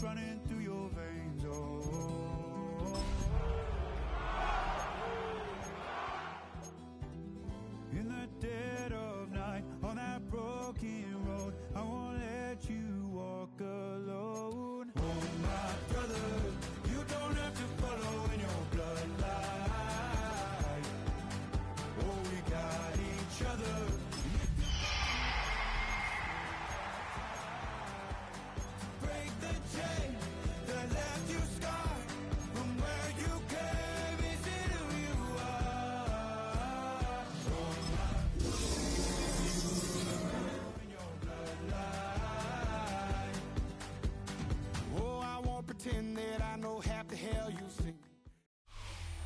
running through your veins. Oh, in the dead of night, on that broken road, I won't let you walk alone. Oh, my brother, you don't have to follow in your bloodline. Oh, we got each other. Break the chain that left you scarred from where you came. Is it who you are? Oh, my in your bloodline. Oh, I won't pretend that I know half the hell you sing.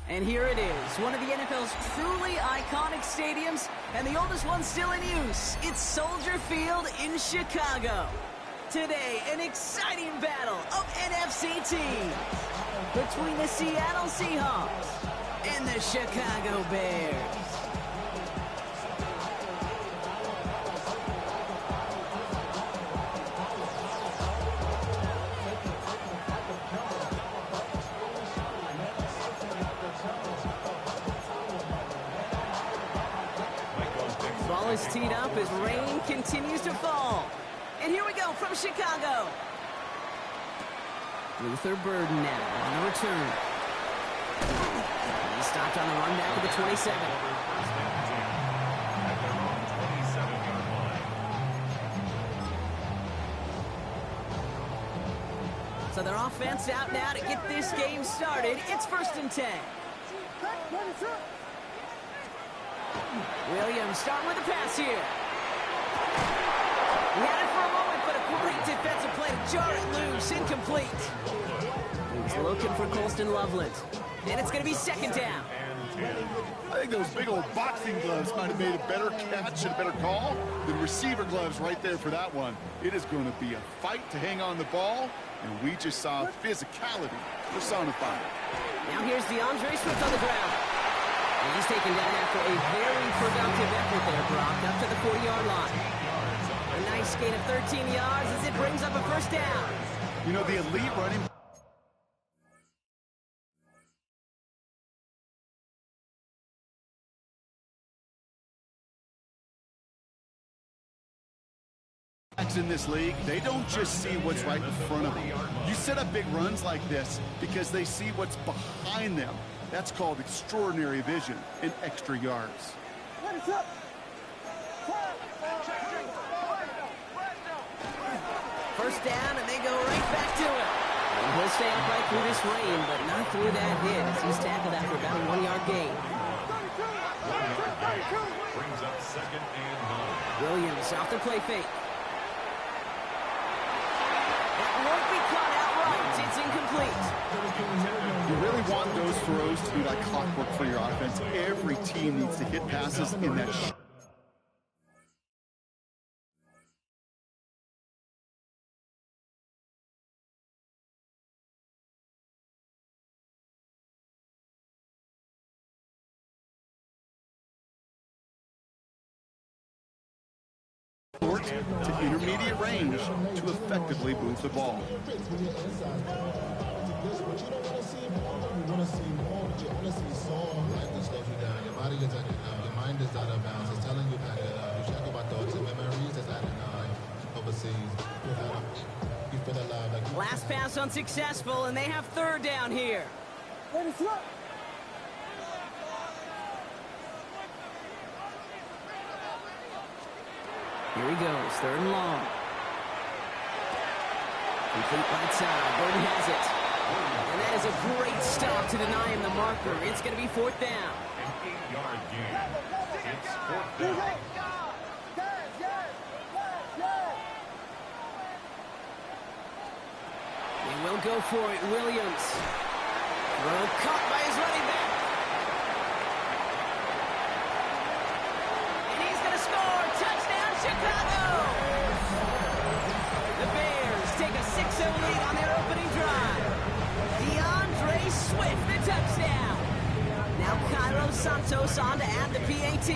And here it is, one of the NFL's truly iconic stadiums, and the oldest one still in use. It's Soldier Field in Chicago. Today, an exciting battle of NFC teams between the Seattle Seahawks and the Chicago Bears. Ball is teed up as rain continues to fall. And here we go from Chicago. Luther Burden now on the return. He stopped on the run back of the 27. So their offense out now to get this game started. It's 1st and 10. Williams starting with a pass here. He had it for a moment, but a great defensive play to jar it loose. Incomplete. He's looking for Colston Loveland. And it's going to be 2nd down. I think those big old boxing gloves might have made a better catch and a better call than receiver gloves right there for that one. It is going to be a fight to hang on the ball, and we just saw physicality personified. Now here's DeAndre Swift on the ground. And he's taken down after a very productive effort there, Brock, up to the 40-yard line. A nice gain of 13 yards as it brings up a 1st down. You know, the elite running backs in this league, they don't just see what's right in front of them. You set up big runs like this because they see what's behind them. That's called extraordinary vision and extra yards. First down, and they go right back to it. And he'll stay upright through this rain, but not through that hit as he's tackled after about a 1-yard gain. Brings up 2nd and 9. Williams off the play fake. That won't be caught outright. It's incomplete. You really want those throws to be like clockwork for your offense. Every team needs to hit passes in that to intermediate range to effectively move the ball. Last pass unsuccessful, and they have 3rd down here. Here he goes, 3rd and long. Complete right side, Burden has it. And that is a great stop to deny him the marker. It's going to be 4th down. An 8-yard gain. It's 4th down. They will go for it, Williams. Throw caught by his running back. And he's going to score. Touchdown, Chicago! The Bears take a 6-0 lead on their opening drive. DeAndre Swift, the touchdown. Now Cairo Santos on to add the PAT.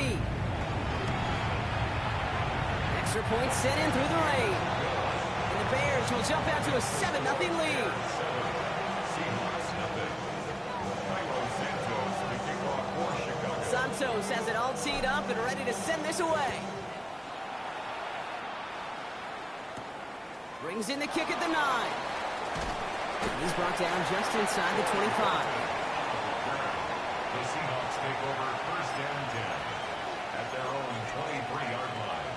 Extra point sent in through the rain. And the the Bears will jump out to a 7-0 lead. Seahawks nothing. Santos, the kickoff for Chicago. Santos has it all teed up and ready to send this away. Brings in the kick at the 9. He's brought down just inside the 25. The Seahawks take over first down 10 at their own 23-yard line.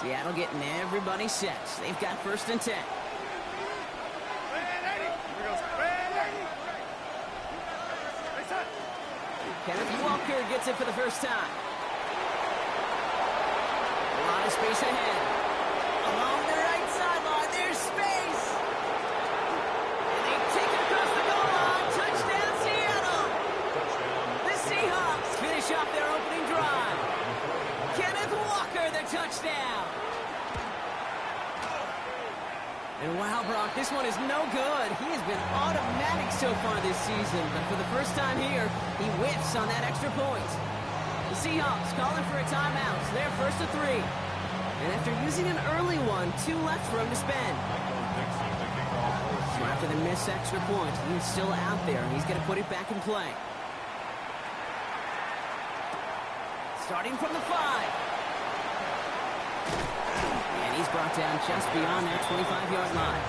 Seattle getting everybody set. They've got first and 10. Kenneth Walker gets it for the first time. A lot of space ahead. Along the right sideline, there's space. And they take it across the goal line. Touchdown, Seattle. The Seahawks finish off their opening drive. Kenneth Walker, the touchdown. And wow, Brock, this one is no good. He has been automatic so far this season, but for the first time here, he whiffs on that extra point. The Seahawks calling for a timeout. So they're first to 3. And after using an early one, 2 left for him to spend. So after the missed extra point, he's still out there, and he's going to put it back in play. Starting from the 5. And he's brought down just beyond that 25-yard line.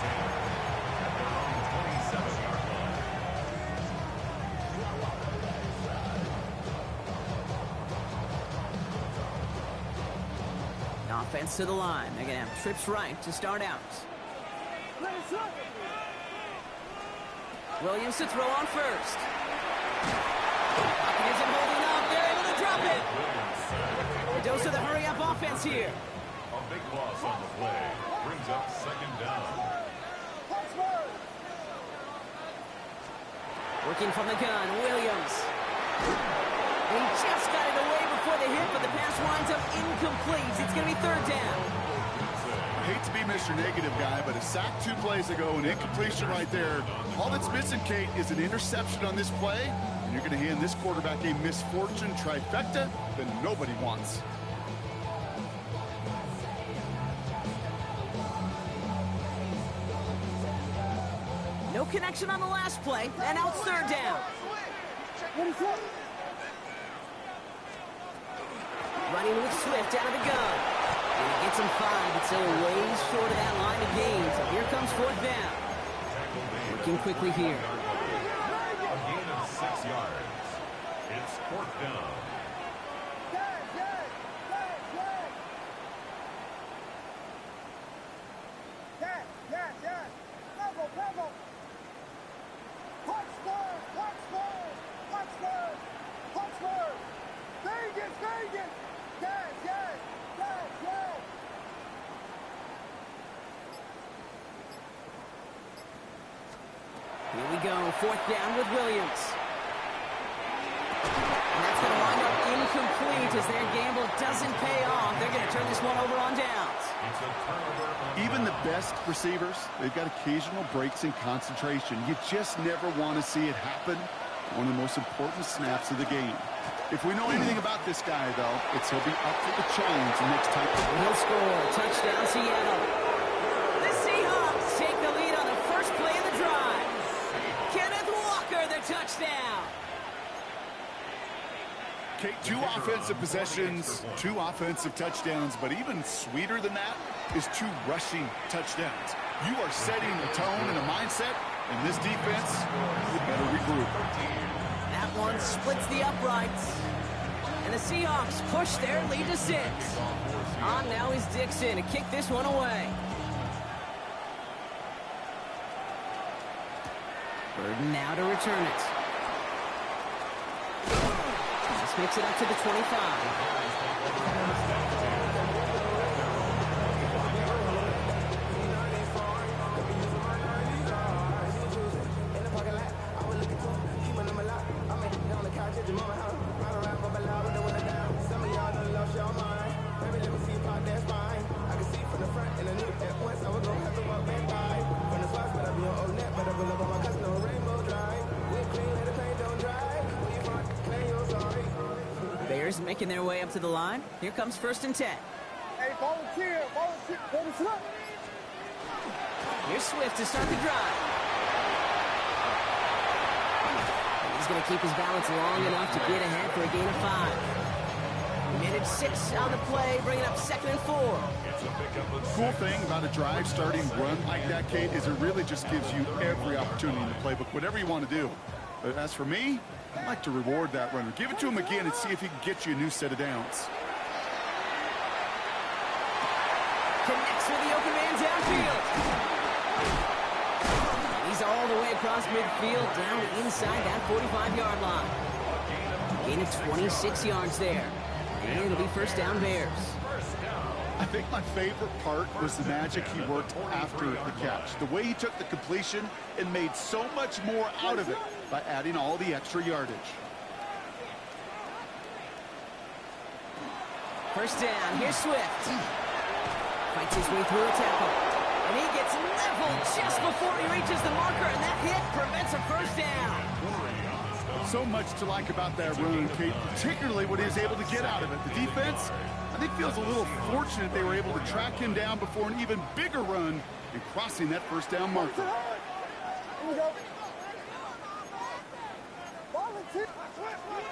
Offense to the line. They're going to have trips right to start out. Williams to throw on first. Hopkins isn't holding up. They're able to drop it. A dose of the hurry-up offense here. A big loss on the play. Brings up second down. Working from the gun, Williams. He just got it away before the hit, but the pass winds up incomplete. It's going to be third down. I hate to be Mr. Negative guy, but a sack 2 plays ago, an incompletion right there. All that's missing, Kate, is an interception on this play, and you're going to hand this quarterback a misfortune trifecta that nobody wants. No connection on the last play, and now it's third down. Running with Swift out of the gun. And he gets him 5, but still ways short of that line of gain. So here comes fourth down. Working quickly here. A gain of 6 yards. It's fourth down. Here we go, fourth down with Williams. And that's going to wind up incomplete as their gamble doesn't pay off. They're going to turn this one over on downs. It's a turnover on Even the best receivers, they've got occasional breaks in concentration. You just never want to see it happen. One of the most important snaps of the game. If we know anything about this guy, though, it's he'll be up for the challenge next time. He'll score. Touchdown, Seattle. The Seahawks take the lead on the first play of the drive. Kenneth Walker, the touchdown. Kate, 2 offensive possessions, 2 offensive touchdowns, but even sweeter than that is 2 rushing touchdowns. You are setting a tone and a mindset, and this defense, you better regroup. That one splits the uprights. And the Seahawks push their lead to 6. On now is Dixon to kick this one away. Burden now to return it. Just makes it up to the 25. Bears making their way up to the line. Here comes first and 10. Hey, Here's Swift to start the drive. He's going to keep his balance long enough to get ahead for a gain of 5. Minute 6 on the play, bringing up 2nd and 4. Cool thing about a drive starting run like that, Kate, is it really just gives you every opportunity in the playbook, whatever you want to do. But as for me, I like to reward that runner. Give it to him again and see if he can get you a new set of downs. Connects with the open man downfield. He's all the way across midfield, down inside that 45-yard line. Gain of 26 yards there. And it'll be first down Bears. I think my favorite part was the magic he worked after the catch. The way he took the completion and made so much more out of it by adding all the extra yardage. First down, here's Swift. Fights his way through a tackle. And he gets leveled just before he reaches the marker, and that hit prevents a first down. So much to like about that run, Kate, particularly what he was able to get out of it. The defense, I think, feels a little fortunate they were able to track him down before an even bigger run and crossing that first down marker.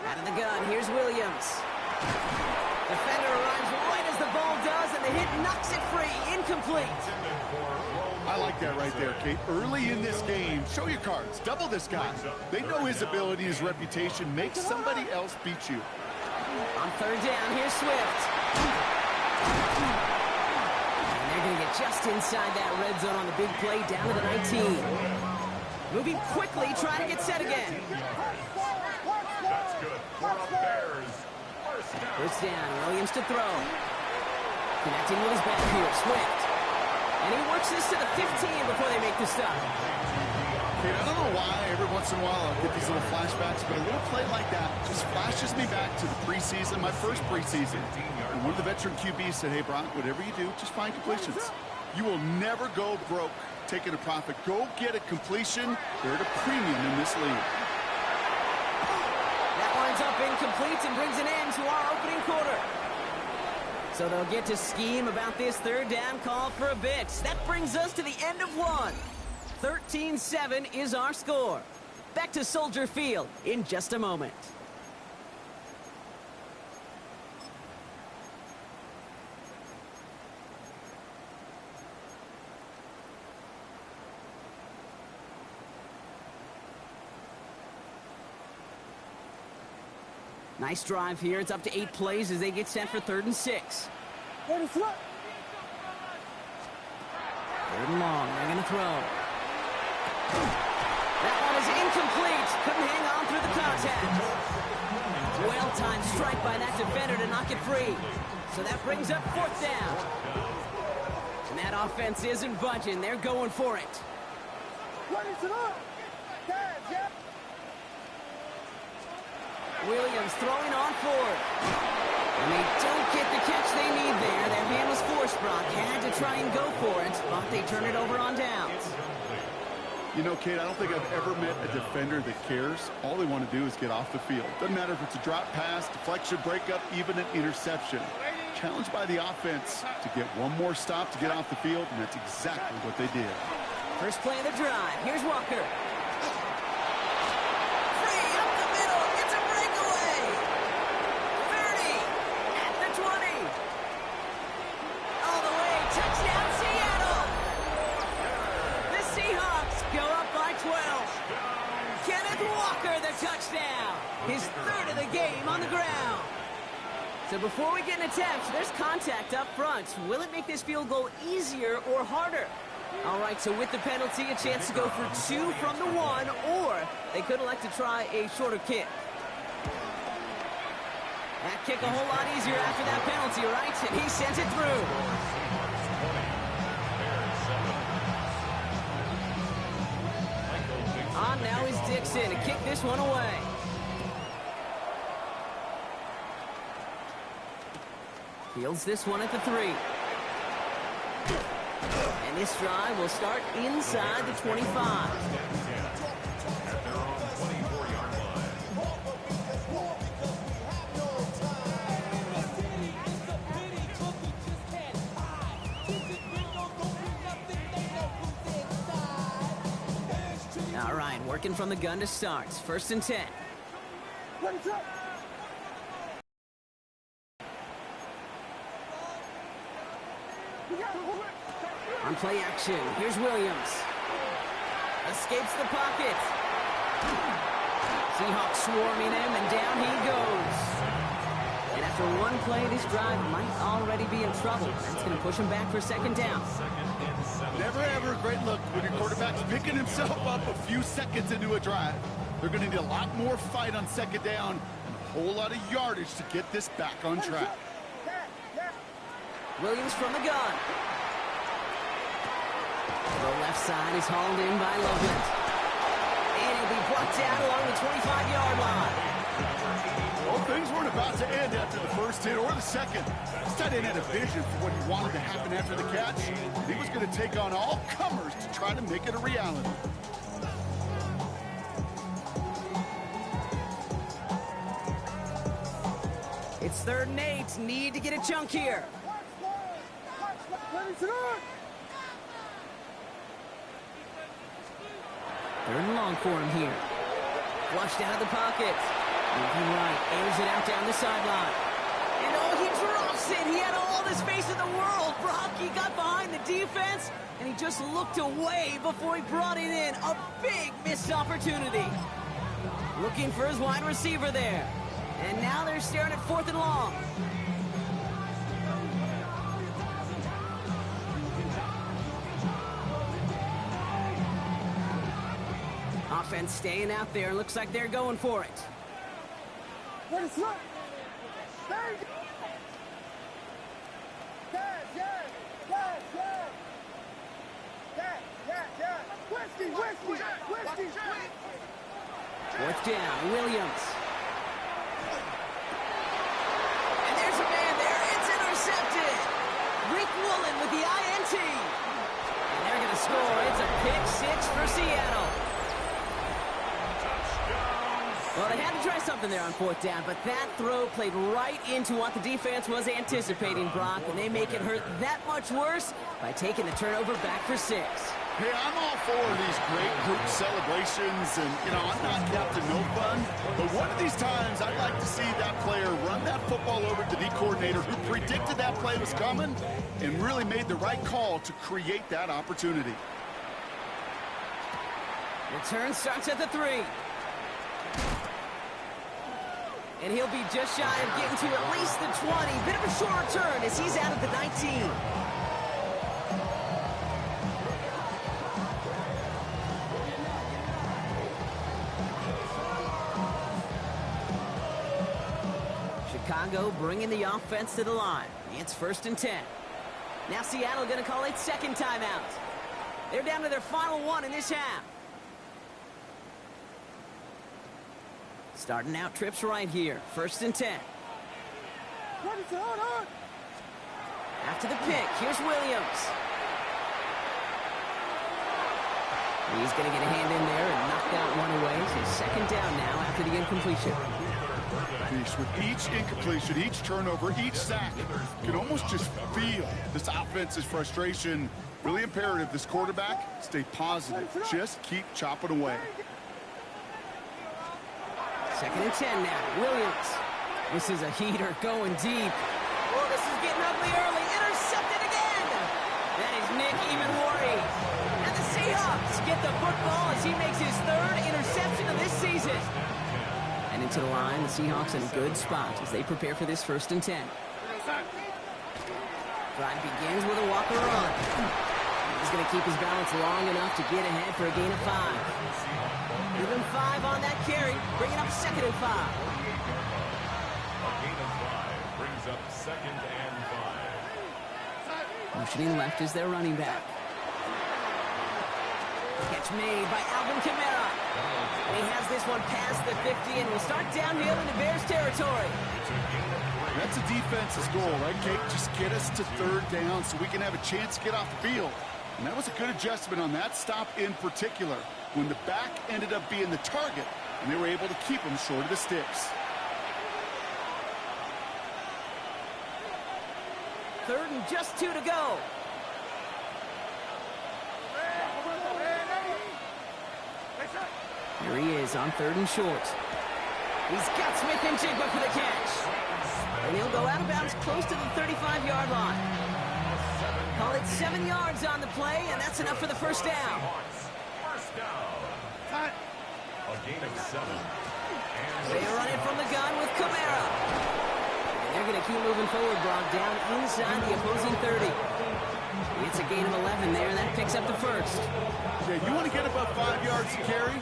Out of the gun, here's Williams. Defender arrives right as the ball does, and the hit knocks it free. Incomplete. I like that right there, Kate. Early in this game, show your cards. Double this guy. They know his ability, his reputation. Make somebody else beat you. On third down, here's Swift. And they're going to get just inside that red zone on the big play down to the 19. Moving quickly, trying to get set again. That's good for the Bears. First down, Williams to throw. Connecting with his back here, Swift. And he works this to the 15 before they make the stop. Kate, I don't know why every once in a while I'll get these little flashbacks, but a little play like that just flashes me back to the preseason, my first preseason. And one of the veteran QBs said, hey, Brock, whatever you do, just find completions. You will never go broke taking a profit. Go get a completion. They're at a premium in this league. That winds up incomplete and brings an end to our opening quarter. So they'll get to scheme about this third down call for a bit. That brings us to the end of one. 13-7 is our score. Back to Soldier Field in just a moment. Nice drive here. It's up to 8 plays as they get set for 3rd and 6. 3rd and long. They're going to throw. That one is incomplete. Couldn't hang on through the contact. Well-timed strike by that defender to knock it free. So that brings up 4th down. And that offense isn't budging. They're going for it. Williams throwing on forward. And they don't get the catch they need there. Their hand was forced, Brock. Had to try and go for it, but they turn it over on downs. You know, Kate, I don't think I've ever met a defender that cares. All they want to do is get off the field. Doesn't matter if it's a drop pass, deflection, breakup, even an interception. Challenged by the offense to get one more stop to get off the field, and that's exactly what they did. First play of the drive. Here's Walker. Free up the middle. It's a breakaway. 30 at the 20. All the way. Touchdown, Seattle. The Seahawks go up by 12. Kenneth Walker, the touchdown. His 3rd of the game on the ground. So before we get an attempt, there's contact up front. Will it make this field goal easier or harder? All right, so with the penalty, a chance to go for 2 from the 1, or they could elect to try a shorter kick. That kick a whole lot easier after that penalty, right? And he sent it through. On now is Dixon to kick this one away. Fields this one at the 3. And this drive will start inside the 25. line, working from the gun to start. First and 10. On play action, here's Williams. Escapes the pocket. Seahawks swarming him, and down he goes. And after one play, this drive might already be in trouble. That's going to push him back for second down. Never ever a great look when your quarterback's picking himself up a few seconds into a drive. They're going to need a lot more fight on second down and a whole lot of yardage to get this back on track. Williams from the gun. The left side is hauled in by Loveland. And he'll be brought down along the 25-yard line. Well, things weren't about to end after the first hit or the second. This tight end had a vision for what he wanted to happen after the catch. He was going to take on all comers to try to make it a reality. It's 3rd and 8. Need to get a chunk here. Third and long for him here. Flushed out of the pocket. Moving right, airs it out down the sideline. And oh, he drops it. He had all the space in the world. Brock, he got behind the defense, and he just looked away before he brought it in. A big missed opportunity. Looking for his wide receiver there. And now they're staring at 4th and long. Offense staying out there. Looks like they're going for it. Fourth down, Williams. And there's a man there. It's intercepted. Rick Woolen with the INT. And they're going to score. It's a pick 6 for Seattle. Well, they had to try something there on 4th down, but that throw played right into what the defense was anticipating, Brock, and they make it hurt that much worse by taking the turnover back for 6. Hey, I'm all for these great group celebrations, and, you know, I'm not Captain No Fun, but one of these times I'd like to see that player run that football over to the coordinator who predicted that play was coming and really made the right call to create that opportunity. Return starts at the 3. And he'll be just shy of getting to at least the 20. Bit of a short return as he's out at the 19. Chicago bringing the offense to the line. It's 1st and 10. Now Seattle going to call its second timeout. They're down to their final one in this half. Starting out trips right here. 1st and 10. After the pick, here's Williams. He's going to get a hand in there and knock that one away. So 2nd down now after the incompletion. With each incompletion, each turnover, each sack, you can almost just feel this offense's frustration. Really imperative this quarterback stay positive. Just keep chopping away. 2nd and 10 now. Williams. This is a heater going deep. Oh, this is getting ugly early. Intercepted again. That is Nick Emenwari. And the Seahawks get the football as he makes his 3rd interception of this season. And into the line, the Seahawks in a good spot as they prepare for this 1st and 10. Drive begins with a walker run. He's going to keep his balance long enough to get ahead for a gain of 5. Give him 5 on that carry, bringing up 2nd and 5. A gain of 5 brings up 2nd and 5. Motioning left is their running back. Catch made by Alvin Kamara. And he has this one past the 50 and will start downhill into Bears territory. That's a defense's goal, right, Kate? Just get us to 3rd down so we can have a chance to get off the field. And that was a good adjustment on that stop in particular, when the back ended up being the target, and they were able to keep him short of the sticks. 3rd and just 2 to go. Here he is on 3rd and short. He's got Smith and Jigba for the catch. And he'll go out of bounds close to the 35-yard line. Call it 7 yards on the play, and that's enough for the first down. First down. A gain of 7. They run it from the gun with Kamara. And they're going to keep moving forward, Brock, down inside the opposing 30. It's a gain of 11 there, and that picks up the first. Yeah, you want to get above 5 yards to carry?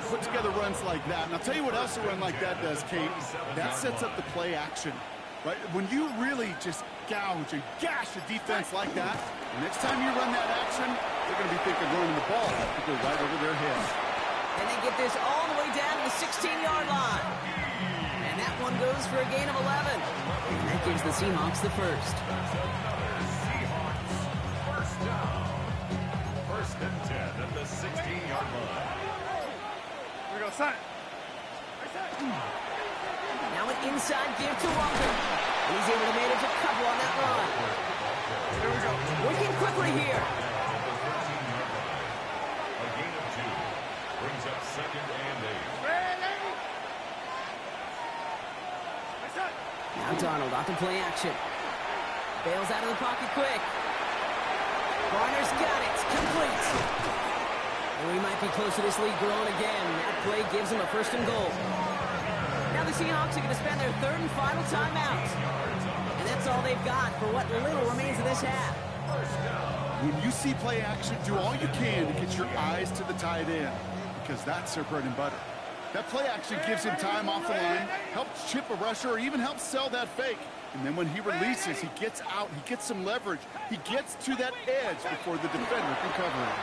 Put together runs like that. And I'll tell you what else a run like that does, Kate. That sets up the play action. Right? When you really just gouge and gash a defense like that, the next time you run that action, they're going to be thinking running the ball. It could go right over their heads. And they get this all the way down to the 16-yard line. And that one goes for a gain of 11. And that gives the Seahawks the first. Seahawks. First down. First and 10 at the 16-yard line. Here we go, son. Now an inside give to Walker. He's able to manage a couple on that run. Here we go. Working quickly here. A gain of 2. Brings up 2nd and 8. Now Darnold off the play action. Bails out of the pocket quick. Garner's got it. Complete. And we might be close to this lead growing again. That play gives them a 1st and goal. Now the Seahawks are going to spend their 3rd and final timeout. And that's all they've got for what little remains of this half. When you see play action, do all you can to get your eyes to the tight end, because that's their bread and butter. That play action gives him time off the line, helps chip a rusher, or even helps sell that fake. And then when he releases, he gets out, he gets some leverage. He gets to that edge before the defender can cover him.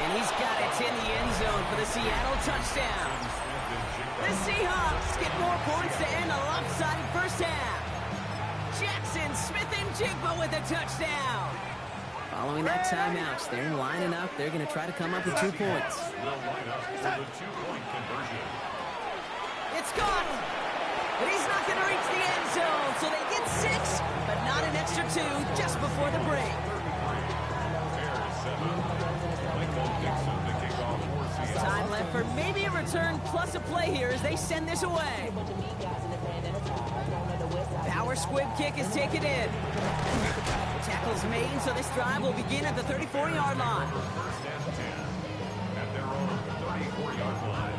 And he's got it in the end zone for the Seattle touchdown. The Seahawks get more points to end a lopsided first half. Jackson, Smith, and Jigba with a touchdown. Following that timeout, they're lining up. They're going to try to come up with 2 points. Will line up for the 2-point conversion. It's gone. But he's not going to reach the end zone, so they get 6, but not an extra 2 just before the break. Time left for maybe a return plus a play here as they send this away. Power squib kick is taken in. Tackles made, so this drive will begin at the 34-yard line. First and 10 at their own 34-yard line.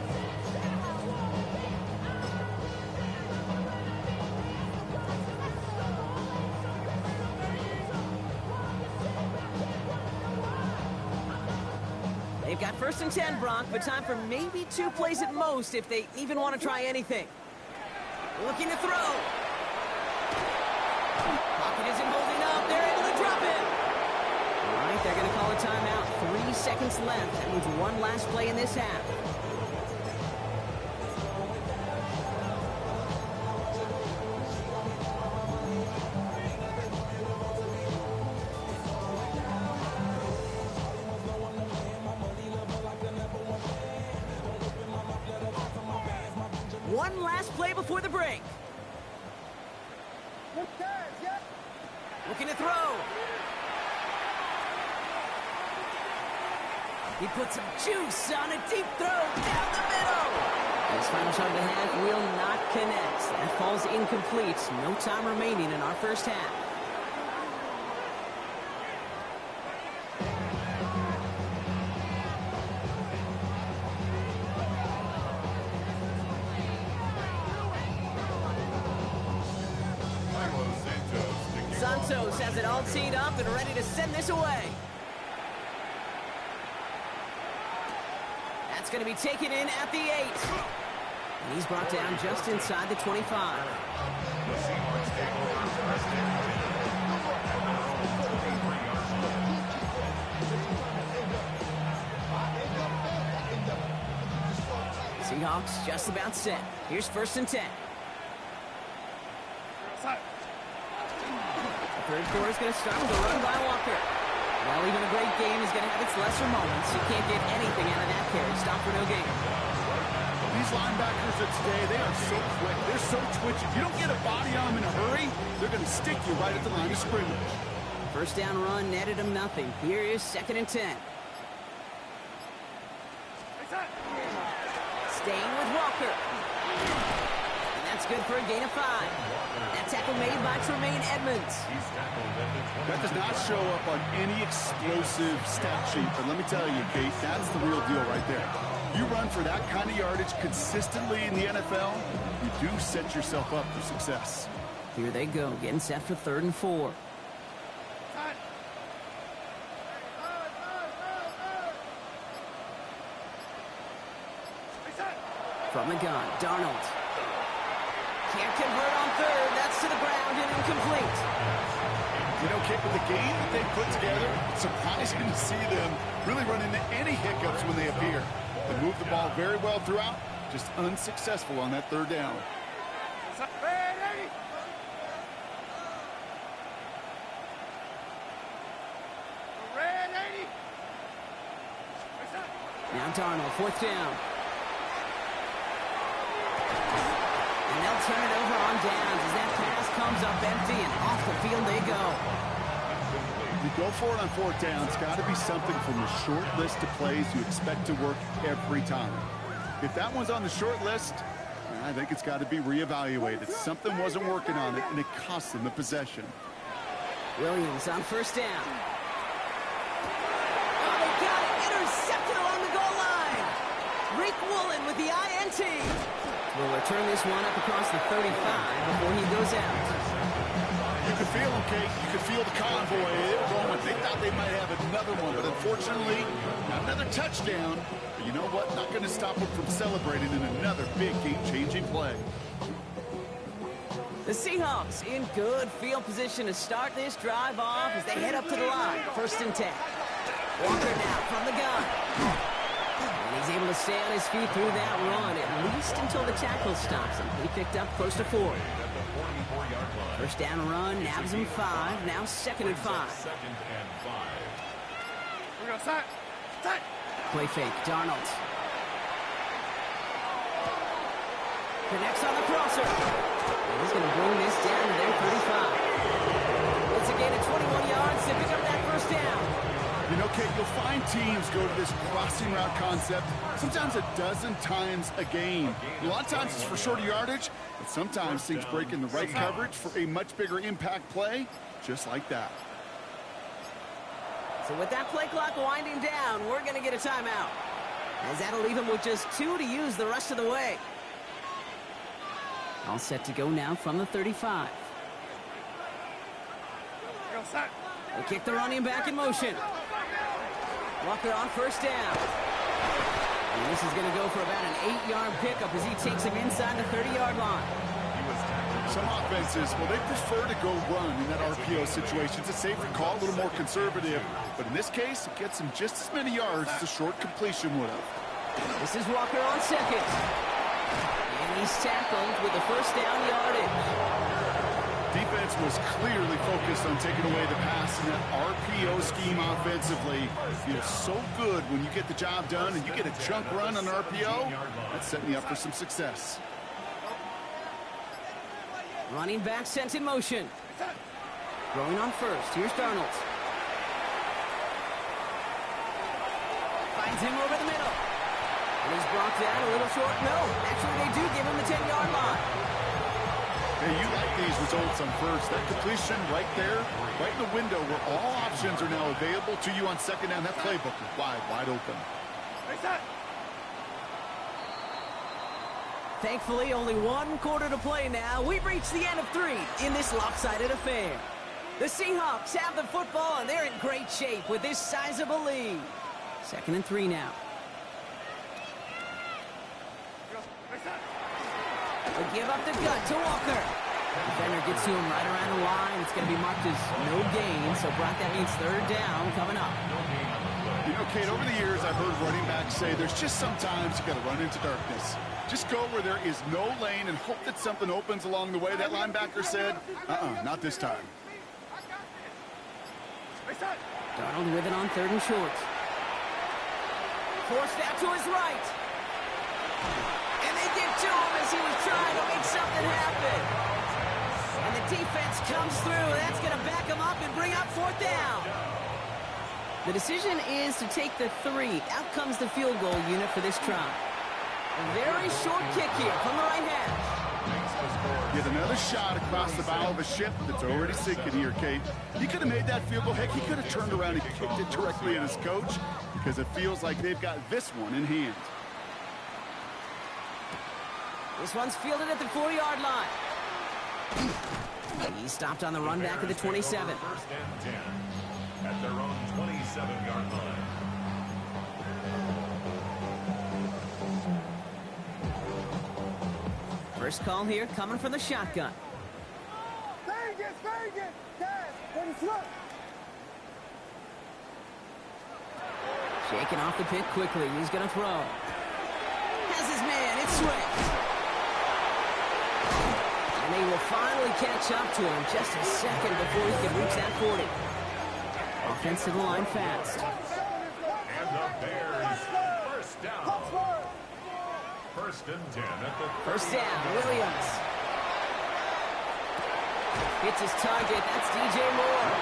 They've got 1st and 10, Brock, but time for maybe 2 plays at most if they even want to try anything. Looking to throw. Pocket isn't holding up. They're able to drop it. All right, they're going to call a timeout. 3 seconds left. That means one last play in this half. One last play before the break. Looking to throw. He puts some juice on a deep throw down the middle. His final shot of the half will not connect. That falls incomplete. No time remaining in our first half. Santos has it all teed up and ready to send this away. That's going to be taken in at the 8. And he's brought down just inside the 25. The Seahawks take over first and 10. Seahawks just about set. Here's 1st and 10. The 3rd quarter is going to start with a run by Walker. Well, even a great game is going to have its lesser moments. You can't get anything out of that carry. Stop for no gain. These linebackers of today, they are so quick. They're so twitchy. If you don't get a body on them in a hurry, they're going to stick you right at the line of scrimmage. First down run netted him nothing. Here is 2nd and 10. Staying with Walker. And that's good for a gain of 5. That tackle made by Tremaine Edmonds. That does not show up on any explosive stat sheet, but let me tell you, Kate, that's the real deal right there. You run for that kind of yardage consistently in the NFL, you do set yourself up for success. Here they go, getting set for 3rd and 4. From the gun, Darnold. Can't convert on 3rd. That's to the ground and incomplete. You know, Kate, with the game that they put together, it's surprising to see them really run into any hiccups when they appear. They move the ball very well throughout, just unsuccessful on that 3rd down. Now Darnold, 4th down. And they'll turn it over on downs as that pass comes up empty and off the field they go. You go for it on 4th down, it's got to be something from the short list of plays you expect to work every time. If that one's on the short list, I think it's got to be reevaluated. Something wasn't working on it, and it cost them the possession. Williams on 1st down. Oh, they got it. Intercepted along the goal line. Rick Woolen with the INT. Will return this one up across the 35 before he goes out. You could feel them, Kate. You could feel the convoy. They were going. They thought they might have another one, but unfortunately, not another touchdown. But you know what? Not going to stop them from celebrating in another big game-changing play. The Seahawks in good field position to start this drive off as they head up to the line. 1st and 10. Walker now from the gun. And he's able to stay on his feet through that run, at least until the tackle stops him. He picked up close to 4. 1st down run, nabs him 5. Now 2nd and 5. Play fake, Darnold. Connects on the crosser. And he's going to bring this down to their 35. It's a gain of 21 yards to pick up that 1st down. You know, Kate, you'll find teams go to this crossing route concept sometimes a dozen times a game. A lot of times it's for shorter yardage, but sometimes things break in the right coverage for a much bigger impact play, just like that. So with that play clock winding down, we're going to get a timeout, as that'll leave him with just 2 to use the rest of the way. All set to go now from the 35. They kick the running back in motion. Walker on 1st down. And this is going to go for about an 8-yard pickup as he takes him inside the 30-yard line. Some offenses, well, they prefer to go run in that RPO situation. It's a safer call, a little more conservative. But in this case, it gets him just as many yards as a short completion would have. This is Walker on 2nd. And he's tackled with the 1st down yardage. Defense was clearly focused on taking away the pass in that RPO scheme offensively. It feels so good when you get the job done and you get a chunk run on RPO. That's setting you up for some success. Running back sent in motion. Throwing on 1st. Here's Darnold. Finds him over the middle. And he's brought down a little short. No, actually they do give him the 10-yard line. Hey, you like these results on 1st. That completion right there, right in the window where all options are now available to you on 2nd down. That playbook is wide open. Thankfully, only 1 quarter to play now. We've reached the end of 3 in this lopsided affair. The Seahawks have the football, and they're in great shape with this sizable lead. 2nd and 3 now. They give up the gut to Walker. Defender gets to him right around the line. It's going to be marked as no gain, so Brock, that means 3rd down coming up. You know, Kate, over the years I've heard running backs say there's just sometimes you got to run into darkness. Just go where there is no lane and hope that something opens along the way. That linebacker said, not this time. Darnold with it on 3rd and short. Forced out to his right. And they get to him as he was trying to make something happen. And the defense comes through. That's going to back him up and bring up 4th down. The decision is to take the 3. Out comes the field goal unit for this try. A very short kick here from the right hash. Get another shot across the bow of a ship that's already sinking here, Kate. He could have made that field goal. Heck, he could have turned around and kicked it directly at his coach because it feels like they've got this one in hand. This one's fielded at the 4-yard line. He stopped on the run back at the 27. First and 10 at their own 27-yard line. First call here coming from the shotgun. Shaking off the pick quickly. He's going to throw. Has his man. It's Swift. And they will finally catch up to him just a second before he can reach that 40. Offense to the line fast. And the Bears first down. First and 10 at the First down, Williams. Hits his target. That's DJ Moore.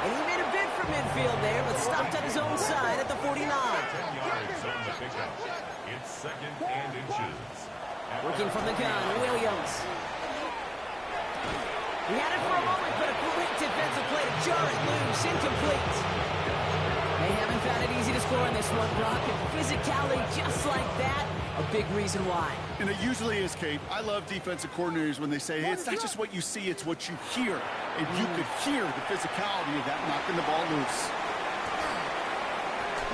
And he made a bid for midfield there, but stopped on his own side at the 49. 10 yards on the pickup. It's second and inches. Working from the gun, Williams. He had it for a moment, but a great defensive play to jar it loose. Incomplete. They haven't found it easy to score in this one, Brock. And physicality just like that, a big reason why. And it usually is, Kate. I love defensive coordinators when they say, hey, it's not just what you see, it's what you hear. And you could hear the physicality of that knocking the ball loose.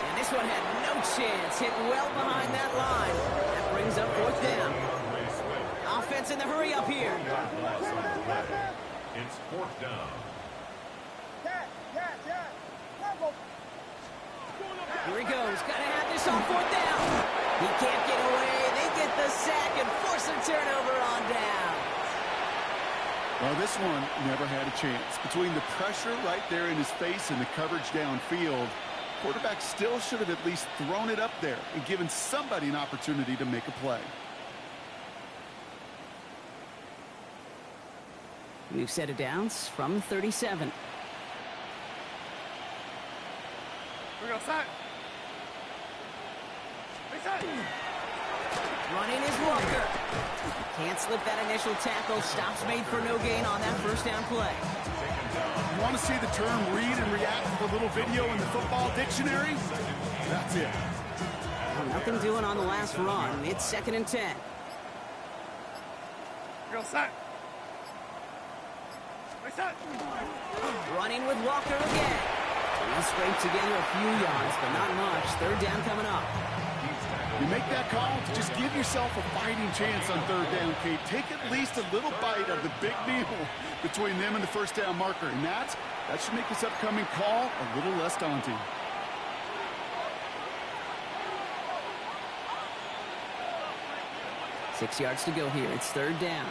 And this one had no chance. Hit well behind that line. That brings up fourth down. Offense in the hurry up here. It's fourth down. Here he goes. Gotta have this on fourth down. He can't get away. They get the sack and force a turnover on down. Well, this one never had a chance. Between the pressure right there in his face and the coverage downfield, quarterback still should have at least thrown it up there and given somebody an opportunity to make a play. We've set it downs from 37. Running is Walker. Can't slip that initial tackle. Stops made for no gain on that first down play. You want to see the term read and react to the little video in the football dictionary? That's it. Nothing doing on the last run. It's second and 10. Running with Walker again. He scraped together a few yards, but not much. Third down coming up. You make that call to just give yourself a fighting chance on third down, Kate. Take at least a little bite of the big meal between them and the first down marker. And that should make this upcoming call a little less daunting. Six yards to go here. It's third down.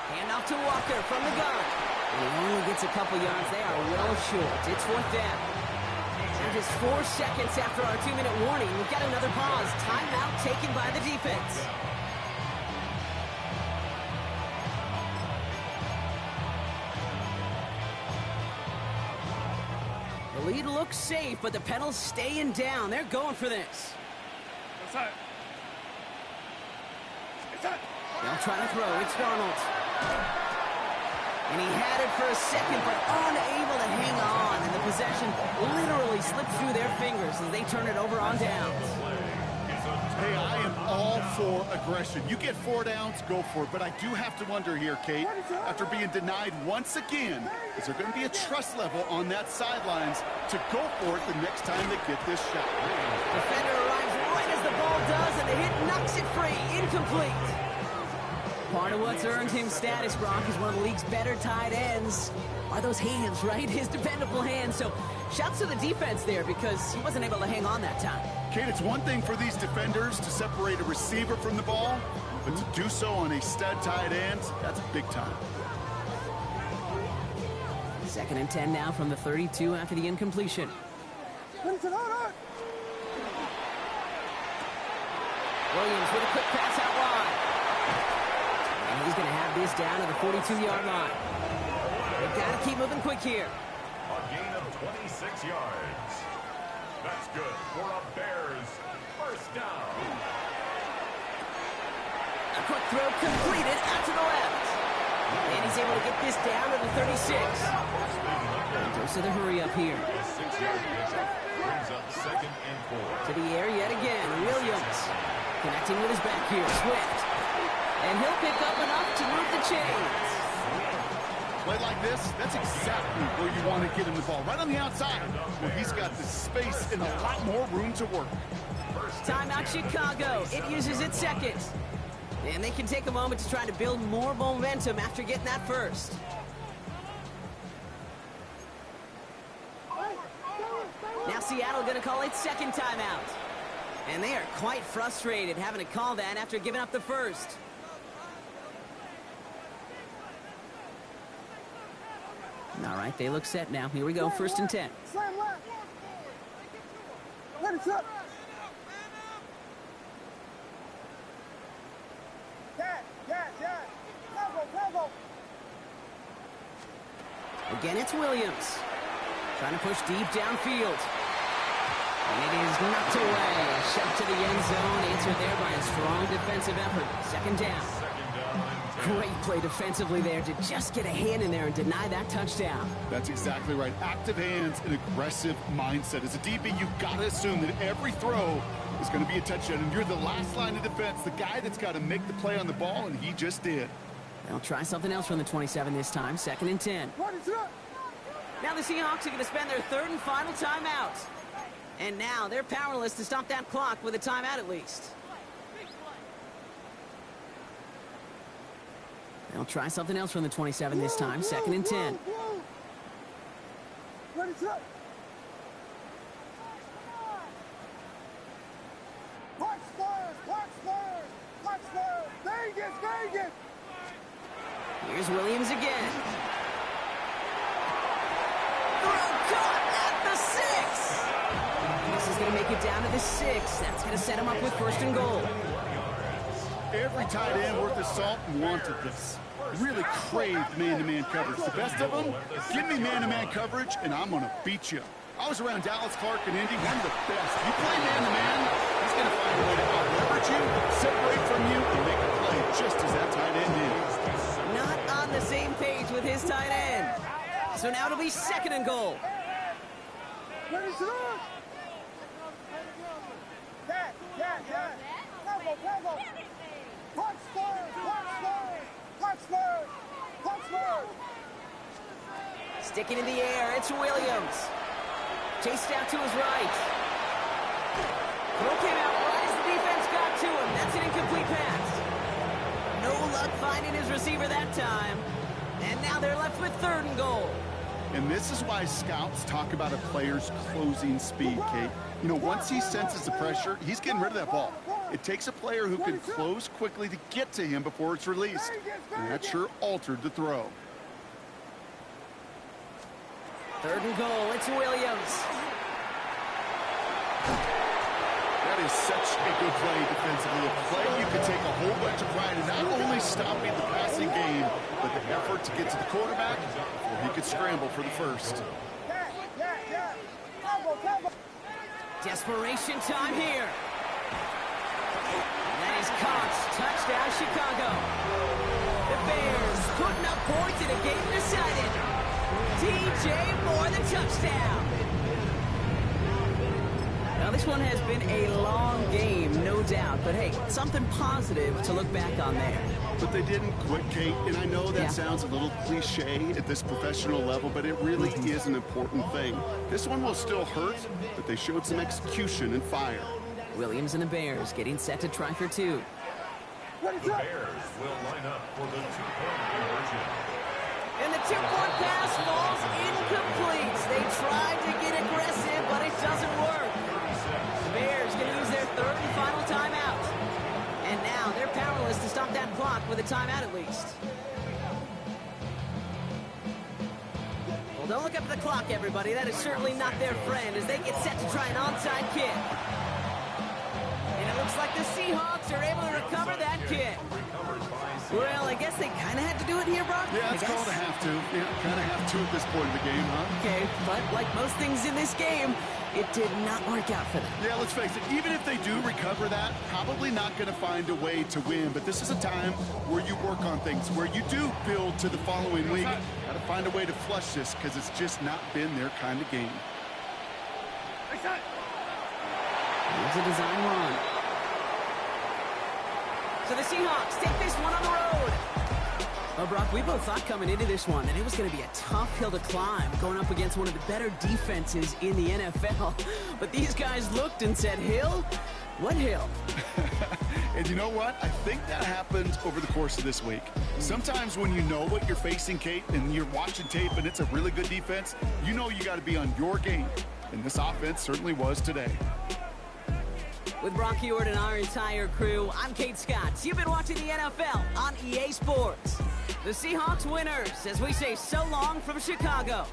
Hand off to Walker from the gun. And he only gets a couple yards. They are well short. It's fourth down. And just 4 seconds after our 2-minute warning, we've got another pause. Timeout taken by the defense. The lead looks safe, but the Penals staying down. They're going for this. They'll try to throw. It's Darnold. And he had it for a second, but unable to hang on. And the possession literally slipped through their fingers as they turn it over on downs. Hey, I am all for aggression. You get 4 downs, go for it. But I do have to wonder here, Kate, after being denied once again, is there going to be a trust level on that sidelines to go for it the next time they get this shot? Defender arrives right as the ball does, and the hit knocks it free. Incomplete. Part of what's earned him status, Brock, is one of the league's better tight ends. Are those hands, right? His dependable hands. So shouts to the defense there because he wasn't able to hang on that time. Kate, it's one thing for these defenders to separate a receiver from the ball, but to do so on a stud tight end, that's big time. Second and 10 now from the 32 after the incompletion. Williams with a quick pass out wide. And he's going to have this down to the 42-yard line. They've got to keep moving quick here. A gain of 26 yards. That's good for a Bears first down. A quick throw completed out to the left. And he's able to get this down to the 36. He goes to the hurry up here. A 6-yard pickup brings up 2nd and 4. To the air yet again. Williams connecting with his back here. Swift. And he'll pick up enough to move the chains. Play like this, that's exactly where you want to get him the ball. Right on the outside, where he's got the space and a lot more room to work. Timeout Chicago. It uses its second. And they can take a moment to try to build more momentum after getting that first. Now Seattle going to call its second timeout. And they are quite frustrated having to call that after giving up the first. All right, they look set now. Here we go, 1st and 10. Again, it's Williams. Trying to push deep downfield. And it is knocked away. A shot to the end zone. Answered there by a strong defensive effort. 2nd down. Great play defensively there to just get a hand in there and deny that touchdown. That's exactly right. Active hands and aggressive mindset. As a DB, you've got to assume that every throw is going to be a touchdown. And you're the last line of defense, the guy that's got to make the play on the ball, and he just did. They'll try something else from the 27 this time. 2nd and 10. Now the Seahawks are going to spend their 3rd and final timeout. And now they're powerless to stop that clock with a timeout at least. They'll try something else from the 27 this time. 2nd and 10. Here's Williams again. Throw caught at the 6. This is going to make it down to the 6. That's going to set him up with 1st and goal. Every tight end worth his salt wanted this. Really craved man-to-man coverage. The best of them, give me man-to-man coverage, and I'm going to beat you. I was around Dallas, Clark, and Indy, one of the best. You play man-to-man, he's going to find a way to out-leverage you, separate from you, and make a play just as that tight end is. Not on the same page with his tight end. So now it'll be 2nd and goal. Sticking in the air, it's Williams. Chased out to his right. Throw came out right as the defense got to him. That's an incomplete pass. No luck finding his receiver that time. And now they're left with 3rd and goal. And this is why scouts talk about a player's closing speed, Kate. You know, once he senses the pressure, he's getting rid of that ball. It takes a player who can close quickly to get to him before it's released. And that sure altered the throw. 3rd and goal, it's Williams. That is such a good play defensively. A play you could take a whole bunch of pride in not only stopping the passing game, but the effort to get to the quarterback before he could scramble for the first. Desperation time here. And that is caught. Touchdown, Chicago. The Bears putting up points in a game decided. DJ Moore, the touchdown. Now, this one has been a long game, no doubt. But, hey, something positive to look back on there. But they didn't quit, Kate. And I know that sounds a little cliche at this professional level, but it really is an important thing. This one will still hurt, but they showed some execution and fire. Williams and the Bears getting set to try for 2. The Bears will line up for the 2-point conversion. And the 2-point pass falls incomplete. They tried to get aggressive, but it doesn't work. The Bears going to use their 3rd and final timeout. And now they're powerless to stop that clock with a timeout at least. Well, don't look up at the clock, everybody. That is certainly not their friend as they get set to try an onside kick. And it looks like the Seahawks are able to recover that kick. Recovered by Well, I guess they kind of had to do it here, Brock. Yeah, it's called a have to. Yeah, kind of have to at this point in the game, huh? Okay, but like most things in this game, it did not work out for them. Yeah, let's face it, even if they do recover that, probably not going to find a way to win. But this is a time where you work on things, where you do build to the following week. Got to find a way to flush this because it's just not been their kind of game. Here's a design run. So the Seahawks take this one on the road. Well, Brock, we both thought coming into this one that it was going to be a tough hill to climb, going up against one of the better defenses in the NFL. But these guys looked and said, hill? What hill? And you know what? I think that happened over the course of this week. Sometimes when you know what you're facing, Kate, and you're watching tape and it's a really good defense, you know you got to be on your game. And this offense certainly was today. With Brock Heward and our entire crew, I'm Kate Scott. You've been watching the NFL on EA Sports. The Seahawks winners, as we say so long from Chicago.